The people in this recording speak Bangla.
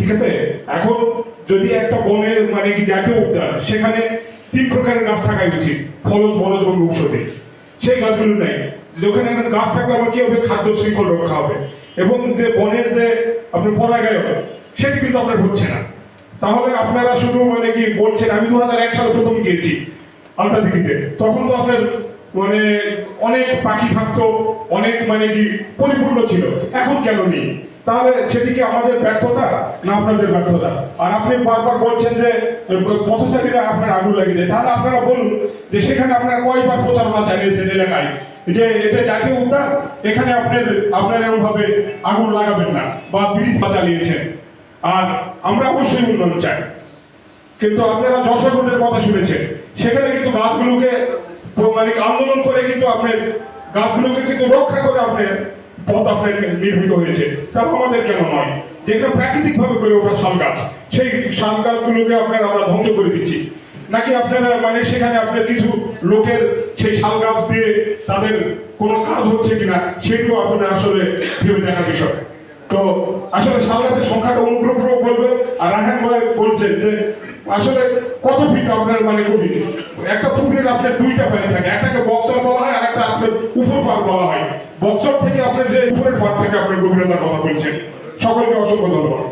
ঠিক আছে। এখন যদি একটা বনের মানে কি জাতীয় উদ্যান, সেখানে 3 প্রকারের গাছ থাকাই উচিত, ফলজ, বনজ এবং ঔষধি। সেই গাছগুলো নাই। যেখানে এখন গাছ থাকলে আমার কি হবে, খাদ্য শৃঙ্খল রক্ষা হবে, এবং যে বনের যে আপনার পরাগায়ন, সেটি কিন্তু আপনার হচ্ছে না। তাহলে আপনারা শুধু মানে কি বলছেন, আমি 2001 সালে প্রথম গিয়েছি আলতাদিঘিতে, তখন তো আপনার মানে অনেক পাখি থাকতো, অনেক মানে কি পরিপূর্ণ ছিল। এখন কেন নেই? তাহলে সেটি কি আমাদের ব্যর্থতা না আপনাদের ব্যর্থতা? আর আপনি বারবার বলছেন যে পথচারীরা আপনার আগুন লাগিয়ে দেয়, তাহলে আপনারা বলুন যে সেখানে আপনারা কয়বার প্রচারণা চালিয়েছেন এলাকায় যে এটা জাতীয় উদ্যান, এখানে আপনারা এরকম ভাবে আগুন লাগাবেন না, বা ব্রিজ চালিয়েছেন। আর আমরা অবশ্যই উন্নয়ন চাই, কিন্তু আপনারা যশোর রোডের কথা শুনেছেন, সেখানে কিন্তু গাছগুলোকে মানে আন্দোলন করে কিন্তু আপনার গাছগুলোকে কিন্তু রক্ষা করে আপনার পথ আপনার নির্মিত হয়েছে। তারপর আমাদের কেন নয়, যেগুলো প্রাকৃতিক ভাবে করে ওঠা শাল গাছ, সেই শাল গাছগুলোকে আমরা ধ্বংস করে দিচ্ছি? নাকি আপনারা মানে সেখানে আপনার কিছু লোকের সেই শাল গাছ দিয়ে তাদের কোনো কাজ হচ্ছে কিনা, সেগুলো আপনারা আসলে ভেবে দেখা বিষয়। তো আসলে শাল গাছের সংখ্যাটা অনুগ্রহ বলবেন। আর রায়হান ভাই বলছেন যে আসলে কত ফিট আপনার মানে গভীর? একটা পুকুরের আপনার 2টা পানি থাকে, একটাকে বক্সর বলা হয়, আর একটা আপনার উপর পার বলা হয়। বক্সর থেকে আপনার যে উপরের পার থেকে আপনার গভীরতার কথা বলছেন। সকলকে অসংখ্য ধন্যবাদ।